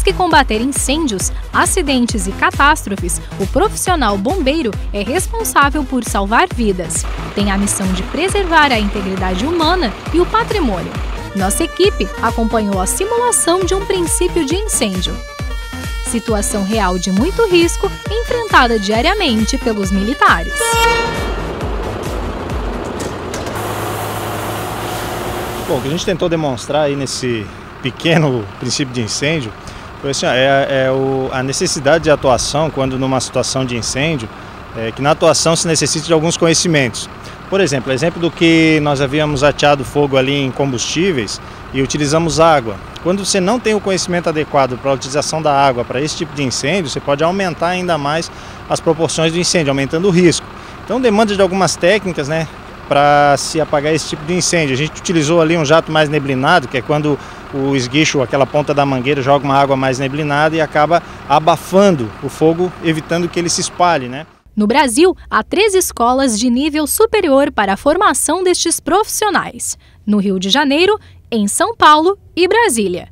que combater incêndios, acidentes e catástrofes, o profissional bombeiro é responsável por salvar vidas. Tem a missão de preservar a integridade humana e o patrimônio. Nossa equipe acompanhou a simulação de um princípio de incêndio. Situação real de muito risco enfrentada diariamente pelos militares. Bom, o que a gente tentou demonstrar aí nesse pequeno princípio de incêndio foi assim, a necessidade de atuação quando numa situação de incêndio, que na atuação se necessita de alguns conhecimentos. Por exemplo, do que nós havíamos ateado fogo ali em combustíveis e utilizamos água. Quando você não tem o conhecimento adequado para a utilização da água para esse tipo de incêndio, você pode aumentar ainda mais as proporções do incêndio, aumentando o risco. Então demanda de algumas técnicas, para se apagar esse tipo de incêndio. A gente utilizou ali um jato mais neblinado, que é quando o esguicho, aquela ponta da mangueira, joga uma água mais neblinada e acaba abafando o fogo, evitando que ele se espalhe, No Brasil, há 3 escolas de nível superior para a formação destes profissionais. No Rio de Janeiro, em São Paulo e Brasília.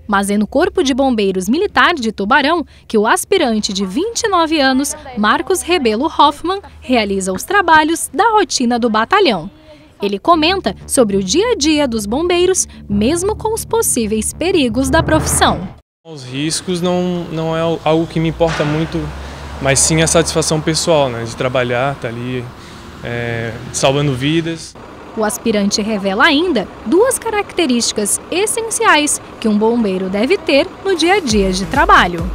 Mas é no Corpo de Bombeiros Militar de Tubarão que o aspirante de 29 anos, Marcos Rebelo Hoffmann, realiza os trabalhos da rotina do batalhão. Ele comenta sobre o dia a dia dos bombeiros, mesmo com os possíveis perigos da profissão. Os riscos não é algo que me importa muito, mas sim a satisfação pessoal, de trabalhar, estar ali salvando vidas. O aspirante revela ainda 2 características essenciais que um bombeiro deve ter no dia a dia de trabalho.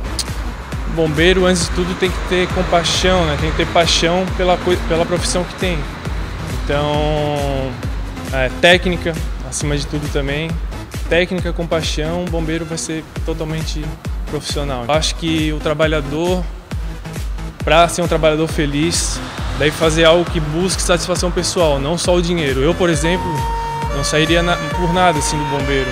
O bombeiro, antes de tudo, tem que ter compaixão, tem que ter paixão pela profissão que tem. Então, técnica, acima de tudo também. Técnica com paixão, o bombeiro vai ser totalmente profissional. Eu acho que o trabalhador, para ser um trabalhador feliz, deve fazer algo que busque satisfação pessoal, não só o dinheiro. Eu, por exemplo, não sairia por nada assim do bombeiro.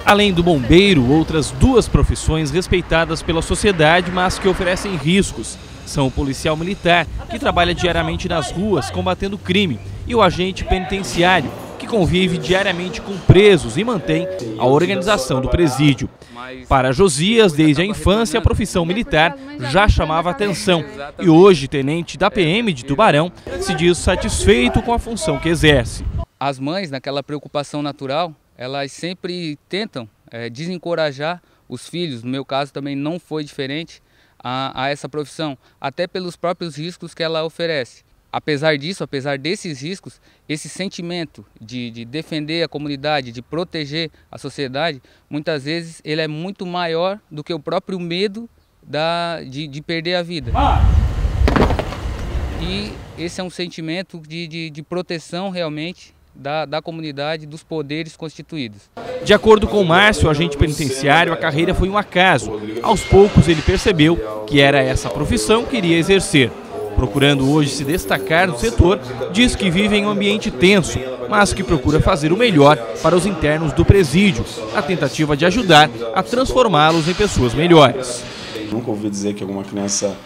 Além do bombeiro, outras 2 profissões respeitadas pela sociedade, mas que oferecem riscos. São o policial militar, que trabalha diariamente nas ruas combatendo crime, e o agente penitenciário, que convive diariamente com presos e mantém a organização do presídio. Para Josias, desde a infância, a profissão militar já chamava atenção e hoje, tenente da PM de Tubarão, se diz satisfeito com a função que exerce. As mães, naquela preocupação natural, elas sempre tentam desencorajar os filhos, no meu caso também não foi diferente, a essa profissão, até pelos próprios riscos que ela oferece. Apesar disso, apesar desses riscos, esse sentimento de defender a comunidade, de proteger a sociedade, muitas vezes ele é muito maior do que o próprio medo de perder a vida. E esse é um sentimento de proteção realmente da comunidade, dos poderes constituídos. De acordo com Márcio, agente penitenciário, a carreira foi um acaso. Aos poucos ele percebeu que era essa profissão que iria exercer. Procurando hoje se destacar no setor, diz que vive em um ambiente tenso, mas que procura fazer o melhor para os internos do presídio, na tentativa de ajudar a transformá-los em pessoas melhores. Nunca ouvi dizer que alguma criança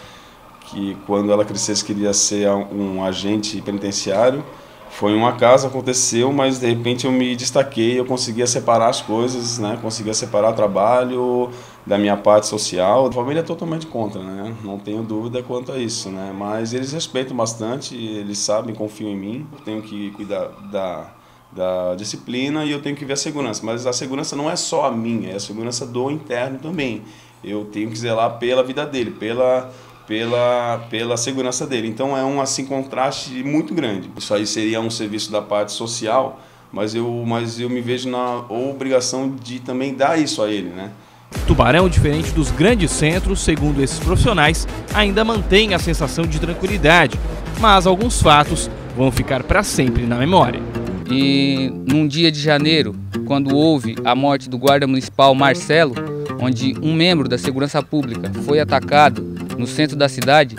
que quando ela crescesse queria ser um agente penitenciário. Foi um acaso, aconteceu, mas de repente eu me destaquei, eu conseguia separar as coisas, conseguia separar o trabalho da minha parte social. A família é totalmente contra, não tenho dúvida quanto a isso, mas eles respeitam bastante, eles sabem, confiam em mim. Eu tenho que cuidar da disciplina e eu tenho que ver a segurança, mas a segurança não é só a minha, é a segurança do interno também. Eu tenho que zelar pela vida dele, pela segurança dele. Então é um contraste muito grande. Isso aí seria um serviço da parte social, mas eu me vejo na obrigação de também dar isso a ele, Tubarão, diferente dos grandes centros, segundo esses profissionais, ainda mantém a sensação de tranquilidade, mas alguns fatos vão ficar para sempre na memória. E num dia de janeiro, quando houve a morte do guarda municipal Marcelo, onde um membro da segurança pública foi atacado no centro da cidade,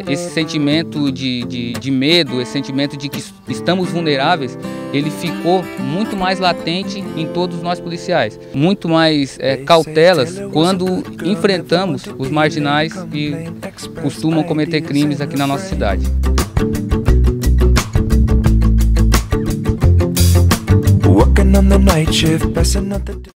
esse sentimento de medo, esse sentimento de que estamos vulneráveis, ele ficou muito mais latente em todos nós policiais. Muito mais cautelas quando enfrentamos os marginais que costumam cometer crimes aqui na nossa cidade. working on the night shift, passing out the